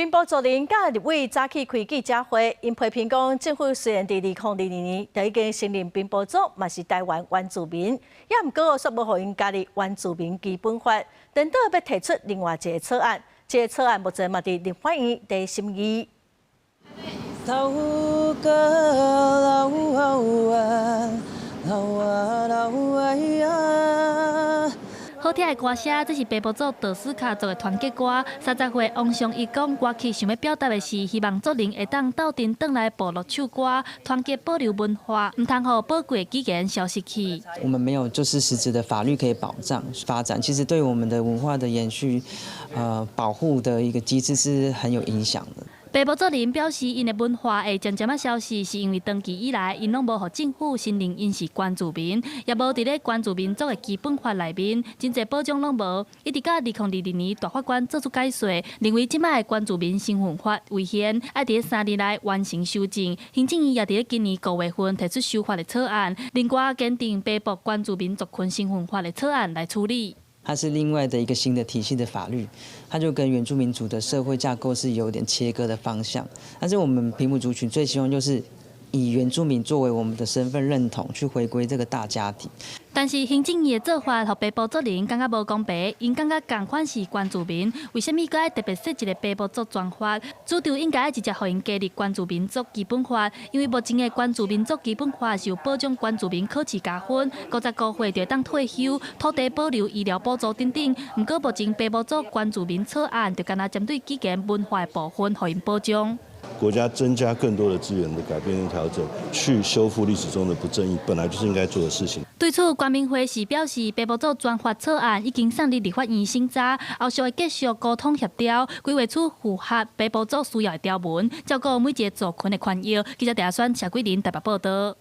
兵部主任甲立委早起开记者会，因批评讲，政府虽然伫2002年就已经承认兵部组嘛是台湾原住民，也毋过却无予因加入原住民基本法，等到要提出另外一个草案，这个草案目前嘛伫立法院伫审议。好听的歌声，这是北部组道斯卡族的团结歌。30岁王尚义讲，歌曲想要表达的是，希望族人会当斗阵转来部落唱歌，团结保留文化，唔通互宝贵的语言消失去。我们没有就是实质的法律可以保障发展，其实对我们的文化的延续、保护的一个机制是很有影响的。北部族人表示，因的文化会渐渐啊消失，是因为长期以来，因拢无互政府承认因是原住民，也无伫咧原住民族的基本法内面，真侪保障拢无。一直到2022年大法官做出解说，认为即摆的原住民身份法违宪，要伫咧3年内完成修正。行政院也伫咧今年9月份提出修法的草案，另外检定北部原住民族群身份法的草案来处理。它是另外的一个新的体系的法律，它就跟原住民族的社会架构是有点切割的方向。但是我们平埔族群最希望就是以原住民作为我们的身份认同，去回归这个大家庭。但是行政院的做法，互北部族人感觉无公平，因感觉同款是原住民，为什么搁爱特别设一个北部族专法？主张应该直接互因加入原住民族基本法，因为目前的原住民族基本法是有保障原住民考试加分，59岁就当退休，土地保留、医疗补助等等。不过目前北部族原住民草案就干那针对语言文化的部分，互因保障。国家增加更多的资源的改变跟调整，去修复历史中的不正义，本来就是应该做的事情。对此，关明辉是表示，北部组专法草案已经送入立法院审查，后续会继续沟通协调，规划出符合北部组需要的条文，照顾每一个族群的权益。记者陈选谢桂林台北报道。